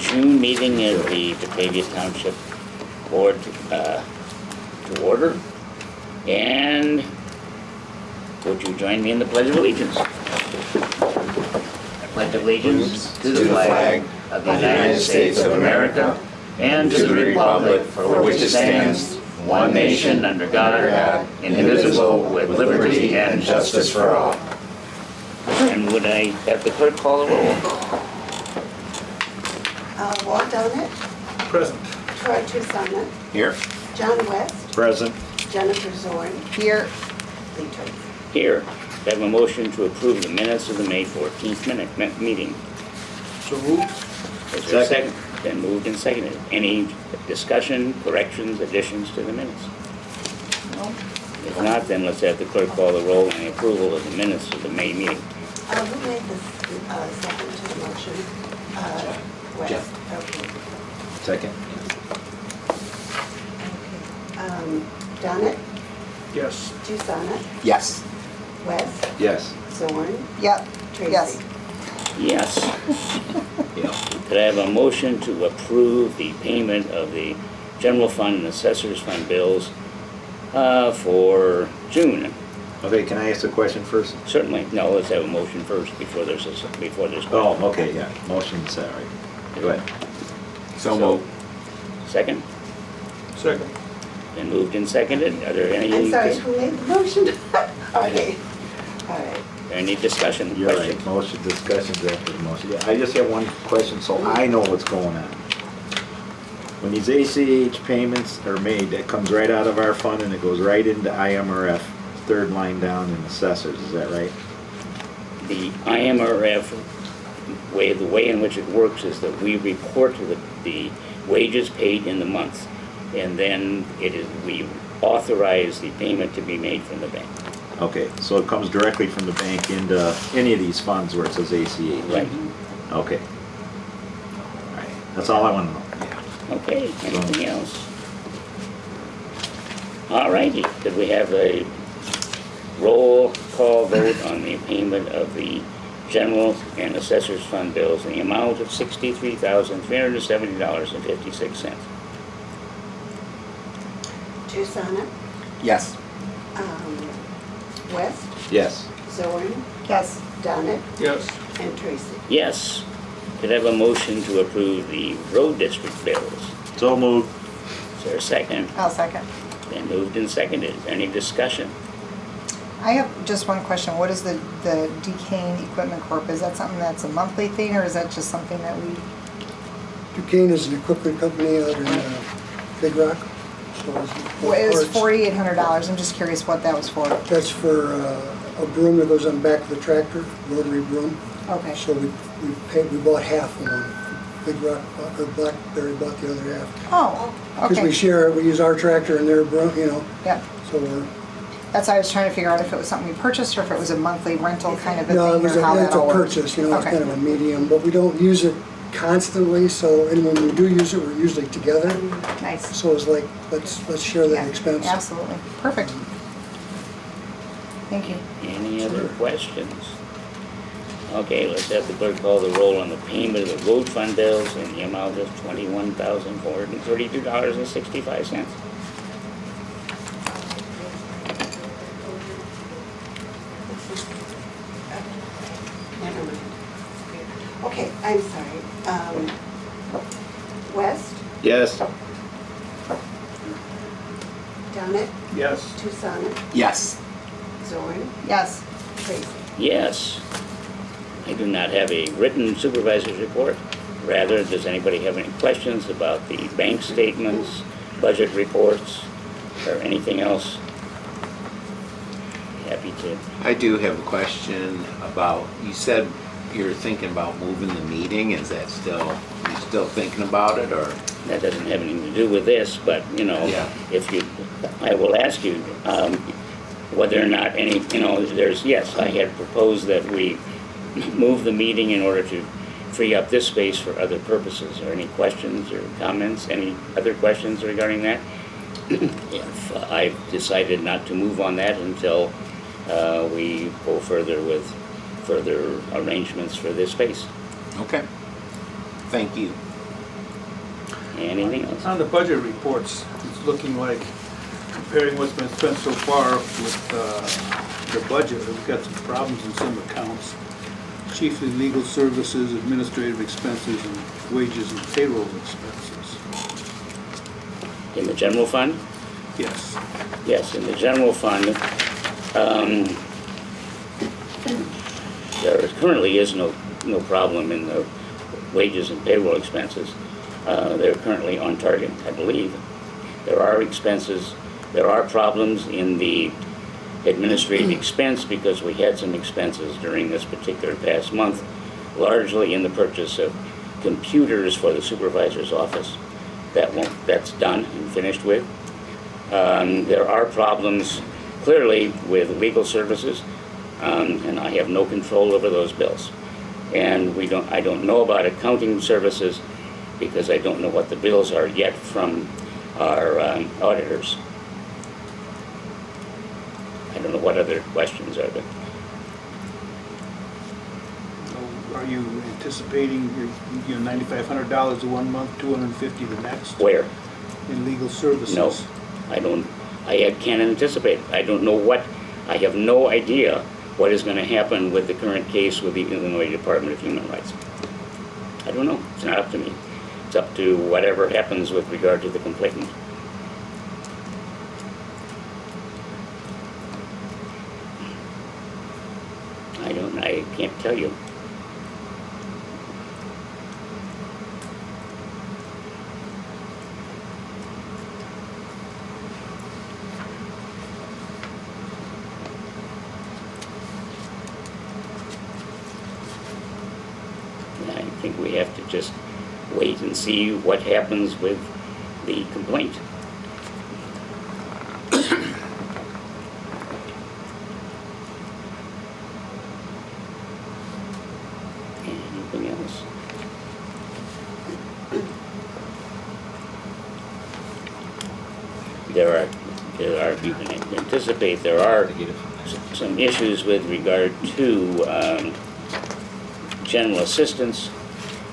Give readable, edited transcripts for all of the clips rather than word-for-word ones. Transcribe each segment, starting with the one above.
June meeting of the Batavia Township Board to order. And would you join me in the Pledge of Allegiance? I pledge allegiance to the flag of the United States of America and to the republic for which it stands, one nation under God, indivisible, with liberty and justice for all. And would I have the clerk call the roll? Walt Donut, Present. Troy Trusana, Here. John West, Present. Jennifer Zorn, Here. Lee Tracy. Here. I have a motion to approve the minutes of the May 14th meeting. So moved. Is there a second? Then moved and seconded. Any discussion, corrections, additions to the minutes? No. If not, then let's have the clerk call the roll on the approval of the minutes of the May meeting. Who made the second to the motion? West. Jeff. Okay. Second. Donut, Yes. Trusana, Yes. West, Yes. Zorn, Yep. Tracy. Yes. Yes. Yeah. Could I have a motion to approve the payment of the general fund and assessors fund bills for June? Okay, can I ask a question first? Certainly. No, let's have a motion first before there's Oh, okay, yeah, motion's all right. Go ahead. So moved. Second? Second. Been moved and seconded. Are there any? I'm sorry, who made the motion? Okay, all right. Any discussion? You're questions? right, motion, discussions after the motion. Yeah, I just have one question, so I know what's going on. When these ACH payments are made, that comes right out of our fund and it goes right into IMRF, third line down in assessors, is that right? The IMRF the way in which it works is that we report the wages paid in the month, and then we authorize the payment to be made from the bank. Okay, so it comes directly from the bank into any of these funds where it says ACH? Right. Okay. All right, that's all I want to know. Okay, anything else? All righty, could we have a roll call vote on the payment of the general and assessors fund bills in the amount of $63,370.56? Trusana, Yes. West, Yes. Zorn, Yes. Donut, Yes. and Tracy. Yes. Could I have a motion to approve the road district bills? So moved. Is there a second? I'll second. Been moved and seconded. Any discussion? I have just one question. What is the Decane Equipment Corp? Is that something that's a monthly thing, or is that just something that we? Duquesne is an equipment company out in Big Rock. So Well, it was parts. $4,800. I'm just curious what that was for. That's for a broom that goes on the back of the tractor, rotary broom. Okay. So we bought half of one. Big Rock, or Blackberry bought the other half. Oh, Because we okay. share, we use our tractor and their broom, Yeah. so we're, That's why I was trying to figure out if it was something we purchased or if it was a monthly rental kind of a no, thing, or how it's that a all works. purchase, it's Okay. kind of a medium, but we don't use it constantly, so, and when we do use it, we're usually together. Nice. So it's like, let's share Yeah, that expense. Absolutely. Perfect. Thank you. Any other questions? Okay, let's have the clerk call the roll on the payment of the road fund bills in the amount of $21,432.65. Never mind. Okay, I'm sorry. West, Yes. Donut, Yes. Trusana, Yes. Zorn, Yes. Tracy. Yes. I do not have a written supervisor's report. Rather, does anybody have any questions about the bank statements, budget reports, or anything else? Happy to. I do have a question about, you said you're thinking about moving the meeting. Is that you still thinking about it, or? That doesn't have anything to do with this, but, Yeah. I will ask you whether or not yes, I had proposed that we move the meeting in order to free up this space for other purposes. Are any questions or comments? Any other questions regarding that? If I've decided not to move on that until we go further with further arrangements for this space. Okay. Thank you. Anything else? On the budget reports, it's looking like, comparing what's been spent so far with the budget, we've got some problems in some accounts, chiefly legal services, administrative expenses, and wages and payroll expenses. In the general fund? Yes. Yes, in the general fund, there currently is no problem in the wages and payroll expenses. They're currently on target, I believe. There are expenses, there are problems in the administrative expense because we had some expenses during this particular past month, largely in the purchase of computers for the supervisor's office. That's done and finished with. There are problems clearly with legal services, and I have no control over those bills. And I don't know about accounting services because I don't know what the bills are yet from our auditors. I don't know what other questions are there. Are you anticipating your $9,500 the one month, $250 the next? Where? In legal services? No, I can't anticipate. I don't know I have no idea what is going to happen with the current case with the Illinois Department of Human Rights. I don't know. It's not up to me. It's up to whatever happens with regard to the complainant. I can't tell you. I think we have to just wait and see what happens with the complaint. Anything else? You can anticipate there are some issues with regard to general assistance,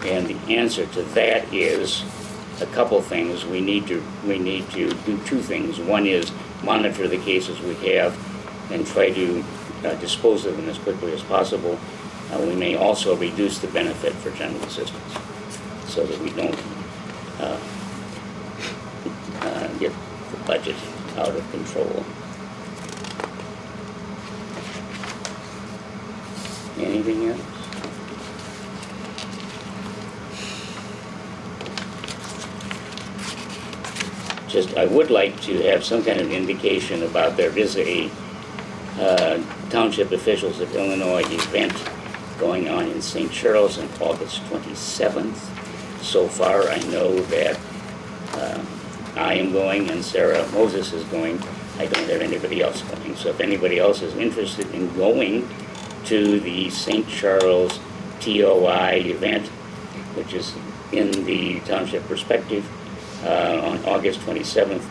and the answer to that is a couple things. We need to do two things. One is monitor the cases we have and try to dispose of them as quickly as possible. We may also reduce the benefit for general assistance so that we don't get the budget out of control. Anything else? I would like to have some kind of indication about there is a Township Officials of Illinois event going on in St. Charles on August 27th. So far, I know that I am going and Sarah Moses is going. I don't have anybody else going. So if anybody else is interested in going to the St. Charles TOI event, which is in the Township Perspective, on August 27th,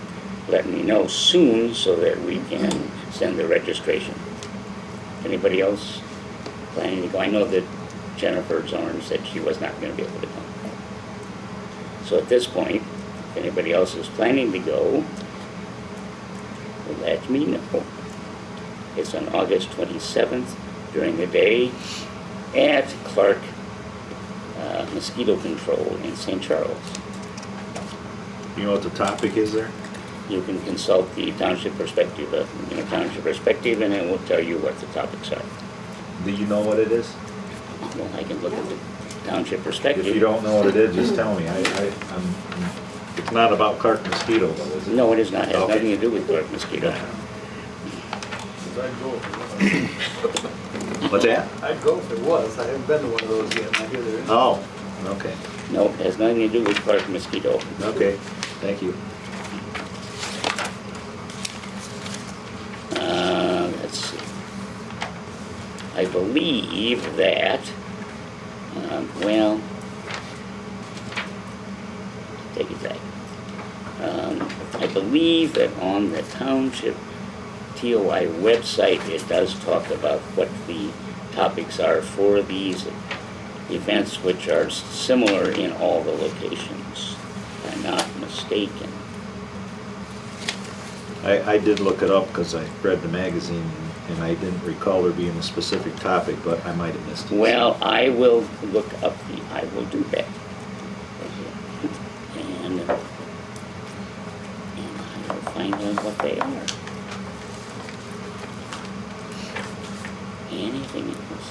let me know soon so that we can send the registration. Anybody else planning to go? I know that Jennifer Zorn said she was not going to be able to go. So at this point, if anybody else is planning to go, let me know. It's on August 27th during the day at Clark Mosquito Control in St. Charles. You know what the topic is there? You can consult the Township Perspective, Township Perspective, and it will tell you what the topics are. Do you know what it is? Well, I can look at the Township Perspective. If you don't know what it is, just tell me. It's not about Clark Mosquito, though, is it? No, it is not. It has Okay. nothing to do with Clark Mosquito. What's that? I'd go if it was. I haven't been to one of those yet, and I hear they're interesting. Oh, okay. No, it has nothing to do with Clark Mosquito. Okay, thank you. Let's see. I believe that, take it back. I believe that on the Township TOI website, it does talk about what the topics are for these events, which are similar in all the locations. I'm not mistaken. I did look it up because I read the magazine and I didn't recall there being a specific topic, but I might have missed it. Well, I will look up I will do that. And I will find out what they are. Anything else?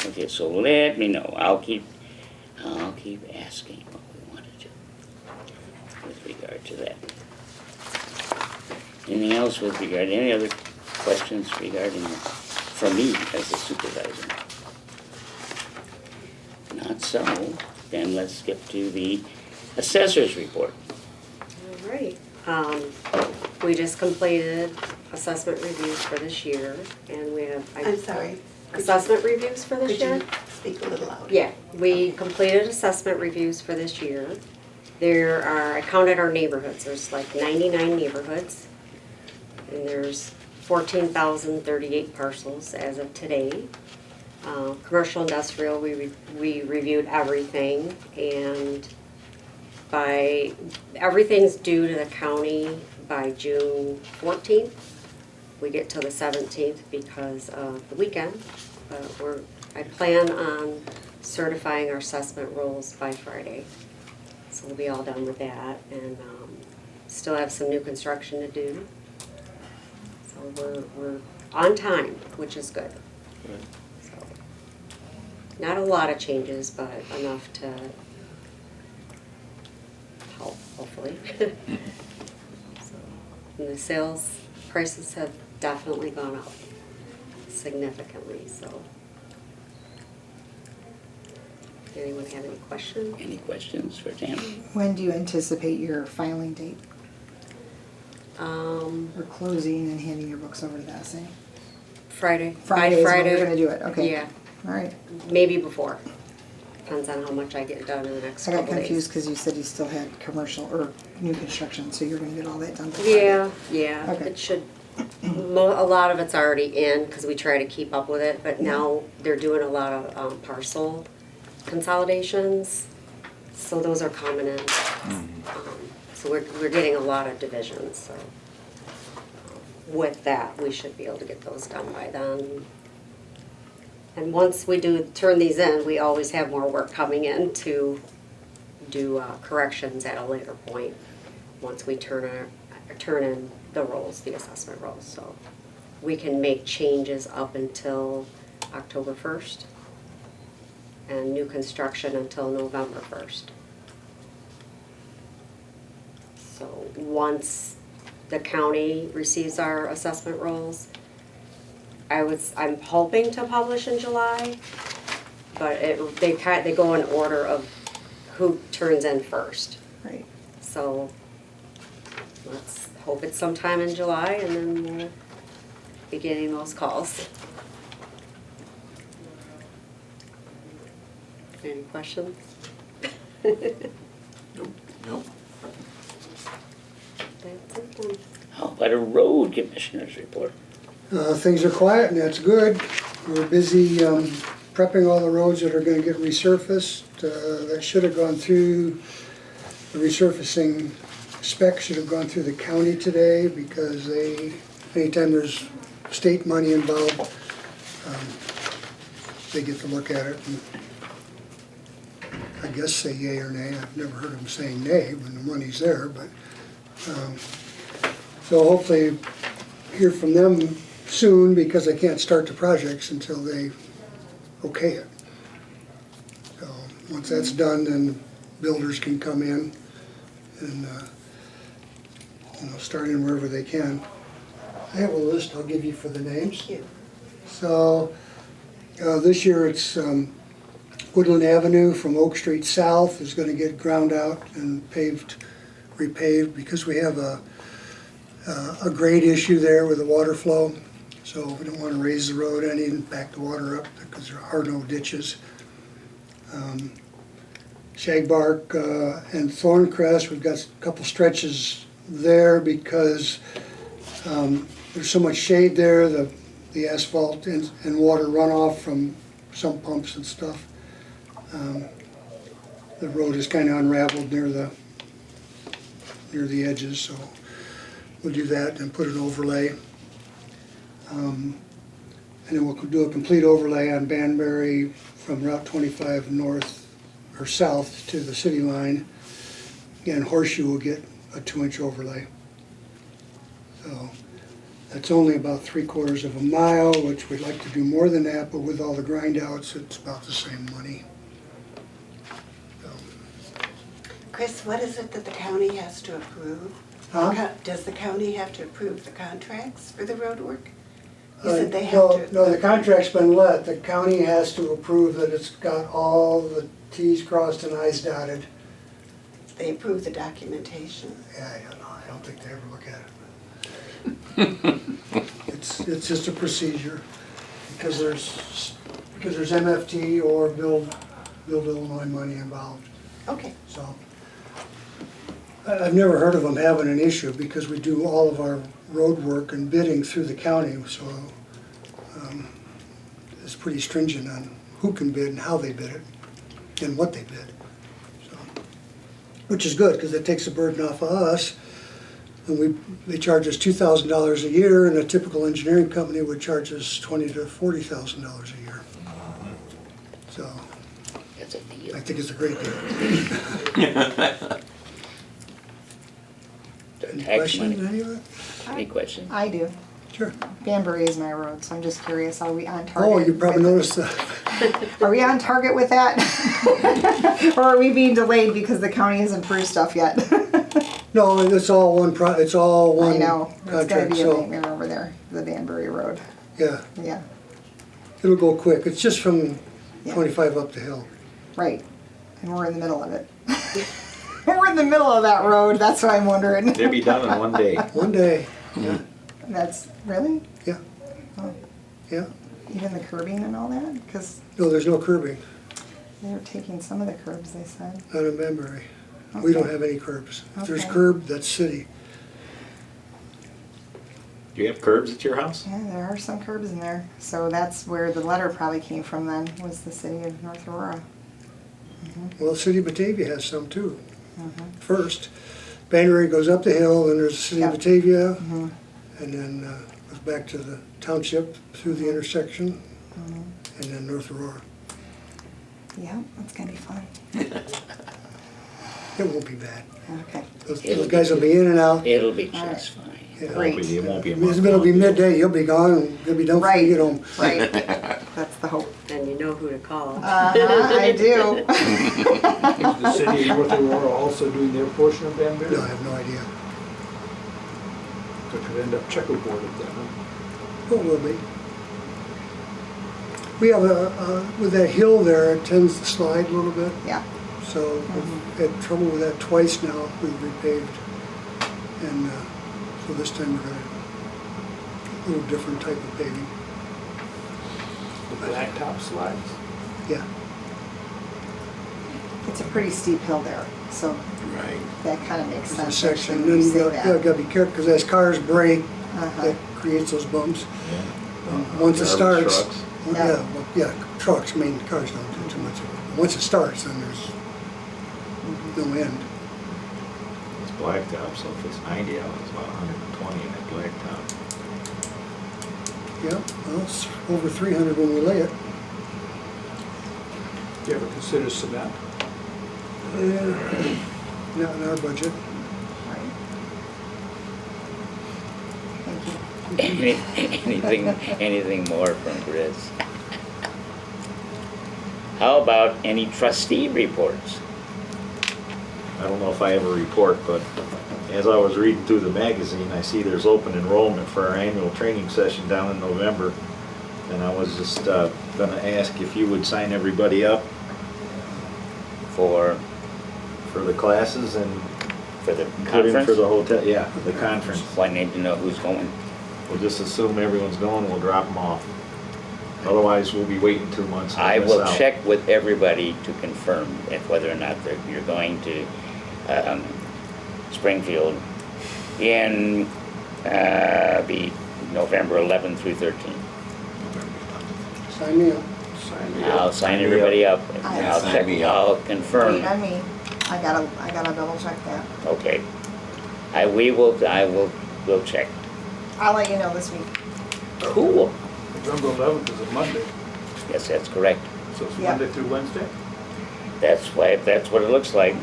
Okay, so let me know. I'll keep asking what we want to do with regard to that. Anything else with regard, any other questions regarding, from me as a supervisor? Not so, then let's skip to the assessor's report. All right. We just completed assessment reviews for this year, and we have. I'm sorry. Assessment reviews for this Could year? you speak a little louder? Yeah, we completed assessment reviews for this year. There are, I counted our neighborhoods, there's like 99 neighborhoods. And there's 14,038 parcels as of today. Commercial, industrial, we reviewed everything, and everything's due to the county by June 14th. We get till the 17th because of the weekend, but I plan on certifying our assessment rolls by Friday. So we'll be all done with that, and still have some new construction to do. So we're on time, which is good. So, not a lot of changes, but enough to help, hopefully. So, and the sales prices have definitely gone up significantly, so. Anyone have any questions? Any questions for Tammy? When do you anticipate your filing date or closing and handing your books over to the SA? Friday. Friday is when you're gonna do it, okay. Yeah, All right. maybe before. Depends on how much I get done in the next I couple got days. confused because you said you still had commercial or new construction, so you're gonna get all that done by Friday. Yeah, Okay. it should, a lot of it's already in, because we try to keep up with it, but now they're doing a lot of parcel consolidations, so those are coming in. So we're getting a lot of divisions, so with that, we should be able to get those done by then. And once we do turn these in, we always have more work coming in to do corrections at a later point, once we turn in the rolls, the assessment rolls. So we can make changes up until October 1st and new construction until November 1st. So once the county receives our assessment rolls, I'm hoping to publish in July, but they go in order of who turns in first. Right. So let's hope it's sometime in July, and then we'll be getting those calls. Any questions? Nope. That's it then. How about a road commissioner's report? Things are quiet and that's good. We're busy prepping all the roads that are gonna get resurfaced. That should have gone through, the resurfacing specs should have gone through the county today because anytime there's state money involved, they get to look at it and I guess say yay or nay. I've never heard them saying nay when the money's there, but so hopefully hear from them soon because I can't start the projects until they okay it. So once that's done, then builders can come in and start in wherever they can. I have a list I'll give you for the names. Thank you. So this year it's Woodland Avenue from Oak Street South is going to get ground out and repaved because we have a grade issue there with the water flow. So we don't want to raise the road any and back the water up because there are no ditches. Shagbark and Thorncrest, we've got a couple stretches there because There's so much shade there, the asphalt and water runoff from sump pumps and stuff. The road is kind of unraveled near the edges, so we'll do that and put an overlay. And then we'll do a complete overlay on Banbury from Route 25 north or south to the city line. And Horseshoe will get a 2-inch overlay. So that's only about 3/4 of a mile, which we'd like to do more than that, but with all the grind outs, it's about the same money. So, Chris, what is it that the county has to approve? Huh? Does the county have to approve the contracts for the road work? You Uh, said they have no, to. no, the contract's been let. The county has to approve that it's got all the Ts crossed and Is dotted. They approve the documentation. Yeah, I don't know, I don't think they ever look at it. It's just a procedure, because there's MFT or Build Illinois money involved, Okay. so. I've never heard of them having an issue, because we do all of our road work and bidding through the county, so it's pretty stringent on who can bid and how they bid it, and what they bid. So, which is good, because it takes the burden off of us. And they charge us $2,000 a year, and a typical engineering company would charge us $20,000 to $40,000 a year. So That's a deal. I think it's a great deal. Any Tax questions, money. any of it? Any questions? I do. Sure. Banbury is my road, so I'm just curious, are we on target? Oh, you probably with- noticed that. Are we on target with that? Or are we being delayed because the county hasn't approved stuff yet? No, it's all one it's all one I know, it's gonna contract, be a so, nightmare over there, the Banbury Road. yeah, Yeah, it'll go quick. It's just from Yeah. 25 up the hill. right. And we're in the middle of it. We're in the middle of that road, that's what I'm wondering. They'll be done in one day. One day, yeah, That's, really? yeah, Oh, yeah. even the curbing and all that? Because No, there's no curbing, they were taking some of the curbs, they said. not in Banbury. We don't Okay. have any curbs. If there's Okay. curb, that's city. Do you have curbs at your house? Yeah, there are some curbs in there. So that's where the letter probably came from then, was the city of North Aurora. Well, the city of Batavia has some too. Mhm. First, Banbury goes up the hill, then there's the city of Yep. Batavia, Mhm. and then goes back to the township through the intersection, Mhm. and then North Aurora. Yeah, that's gonna be fun. It won't be bad. Okay. Those guys will be in and out. It'll be All right. just fine. Yeah. Great. It won't be a month. It'll be midday, you'll be gone, and you'll be done before you Right, get home. right. That's the hope. And you know who to call. I do. Is the city of North Aurora also doing their portion of Banbury? No, I have no idea. So it could end up checkerboarded then, huh? Well, it will be. We have with that hill there, it tends to slide a little bit, Yeah. so we've had trouble with that twice now, we've repaved. And so this time we're gonna, a little different type of paving, The blacktop slides? yeah. It's a pretty steep hill there, so Right. that kind of makes There's a sense. section, actually, then when you you say gotta be careful, because as cars brake, Uh-huh. that creates those bumps. Yeah. Once it Garbage starts, trucks. Yeah. yeah, trucks, I mean, cars don't do too much of it. Once it starts, then there's no end. It's blacktop, so if it's 90 out, it's about 120 in that blacktop. Yeah, well, it's over 300 when we lay it. Do you ever consider cement? Not in our budget. Right. Thank you. Anything more from Chris? How about any trustee reports? I don't know if I have a report, but as I was reading through the magazine, I see there's open enrollment for our annual training session down in November. And I was just gonna ask if you would sign everybody up For for the classes and the put in conference? for the hotel, yeah, the conference. Well, I need to know who's going. We'll just assume everyone's going, we'll drop them off. Otherwise, we'll be waiting 2 months. and I miss will out. check with everybody to confirm if whether or not you're going to Springfield in Be November 11 through 13. Sign me up. Sign me I'll up. sign everybody up. and Yeah, I'll sign check, me up. I'll Wait confirm. on me. I gotta double check that. Okay. I will go check. I'll let you know this week. Cool. November 11th is a Monday, Yes, that's correct. so it's Yeah. Monday through Wednesday? That's what it looks like.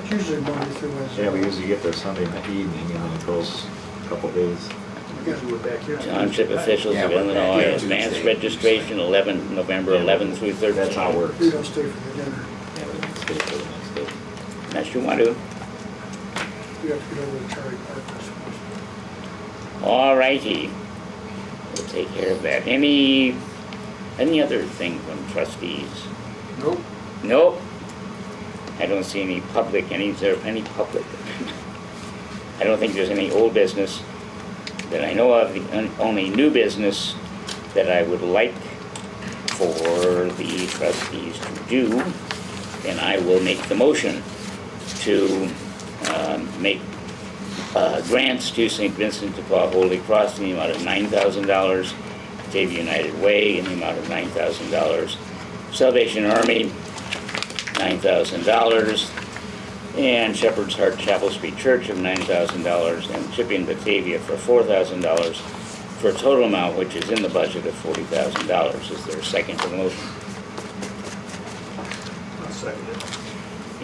It's usually Monday through Wednesday. Yeah, we usually get there Sunday evening and then it goes a couple days. Usually we're back here. on Township Tuesday night. officials Yeah, of we're back Illinois, here advanced Tuesday. registration, November 11 through 13. That's how it works. We don't stay for the dinner. Yeah, the next day for the next day. Unless you want to. We have to get over to Charlie Park this first. All righty. We'll take care of that. Any other thing from trustees? Nope. Nope. I don't see any public, is there any public? I don't think there's any old business that I know of. The only new business that I would like for the trustees to do, and I will make the motion to make grants to St. Vincent de Paul Holy Cross in the amount of $9,000, Batavia United Way in the amount of $9,000, Salvation Army, $9,000, and Shepherd's Heart Chapel Street Church of $9,000, and Chipping Batavia for $4,000, for a total amount which is in the budget of $40,000. Is there a second to the motion? I'll second it.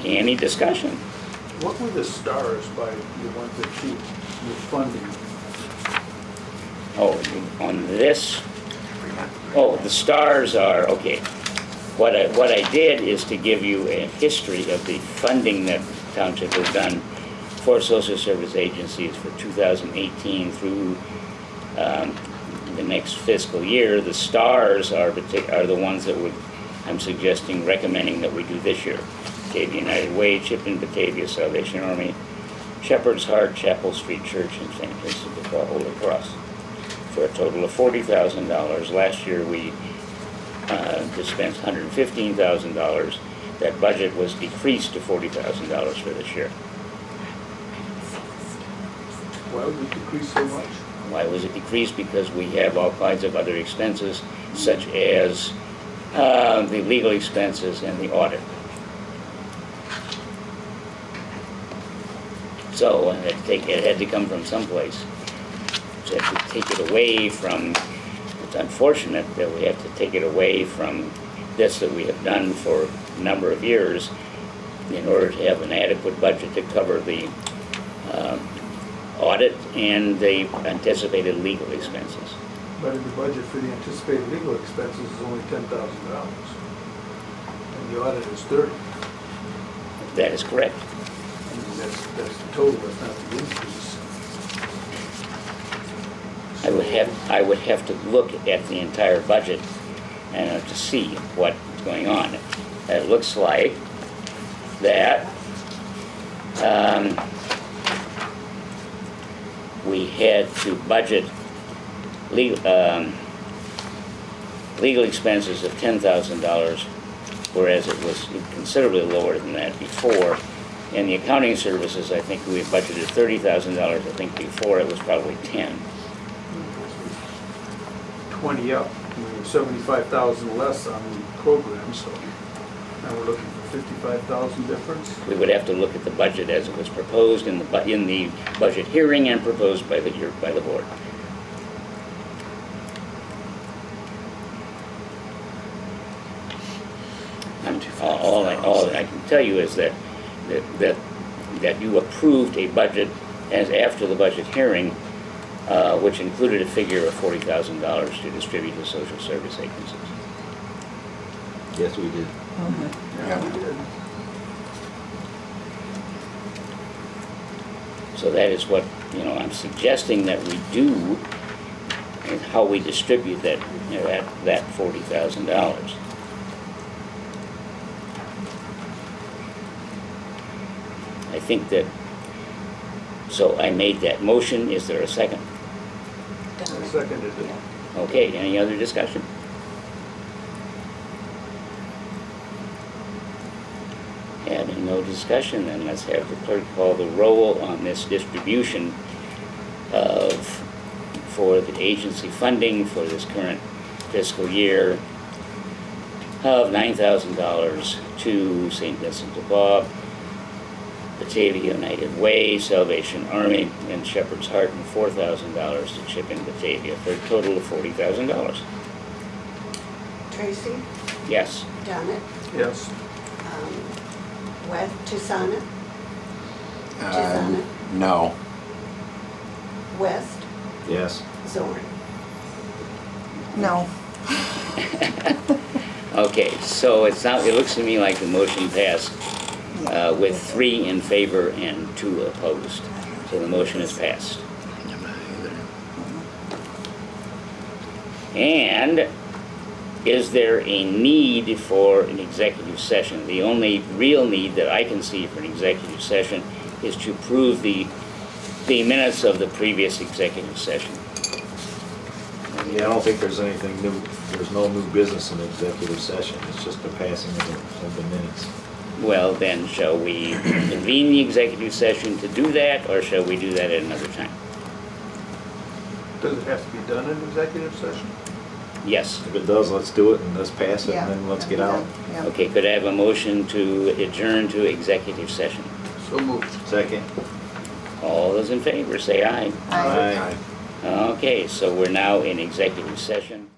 Any discussion? What were the stars by the ones that you were funding? Oh, on this, oh, the stars are, okay. What I did is to give you a history of the funding that Township has done for social service agencies for 2018 through the next fiscal year. The stars are the ones that I'm suggesting, recommending that we do this year. Batavia United Way, Chipton Batavia Salvation Army, Shepherd's Heart Chapel Street Church, and St. Vincent de Paul Holy Cross, for a total of $40,000. Last year we dispensed $115,000. That budget was decreased to $40,000 for this year. Why would it decrease so much? Why was it decreased? Because we have all kinds of other expenses, such as the legal expenses and the audit. So it had to come from someplace. So we have to take it away from, it's unfortunate that we have to take it away from this that we have done for a number of years in order to have an adequate budget to cover the audit and the anticipated legal expenses. But in the budget for the anticipated legal expenses is only $10,000. And the audit is 30. That is correct. I mean, that's the total, that's not the increase. I would have to look at the entire budget and to see what's going on. It looks like that we had to budget legal expenses of $10,000, whereas it was considerably lower than that before. And the accounting services, I think we budgeted $30,000. I think before it was probably 10. 20 up, and we were 75,000 less on the program, so now we're looking for 55,000 difference. We would have to look at the budget as it was proposed in the budget hearing and proposed by the board. All I can tell you is that you approved a budget as after the budget hearing, which included a figure of $40,000 to distribute to social service agencies. Yes, we did. Yeah, we did. So that is what, I'm suggesting that we do, and how we distribute that, that $40,000. I think that, so I made that motion. Is there a second? I seconded it. Okay, any other discussion? Having no discussion, then let's have the clerk call the roll on this distribution for the agency funding for this current fiscal year of $9,000 to St. Vincent de Paul, Batavia United Way, Salvation Army, and Shepherd's Heart, and $4,000 to Chip in Batavia, for a total of $40,000. Tracy, Yes. Donnet, Yes. West, Tucson, Tucson, No. West, Yes. Zorn. No. Okay, so it looks to me like the motion passed with 3 in favor and 2 opposed. So the motion is passed. And is there a need for an executive session? The only real need that I can see for an executive session is to prove the minutes of the previous executive session. Yeah, I don't think there's anything new, there's no new business in executive session, it's just the passing of the minutes. Well, then, shall we convene the executive session to do that, or shall we do that at another time? Does it have to be done in executive session? Yes. If it does, let's do it and let's pass it Yeah. and then let's get out. Yeah. Okay, could I have a motion to adjourn to executive session? So moved. Second? All those in favor, say aye. Aye. Okay, so we're now in executive session.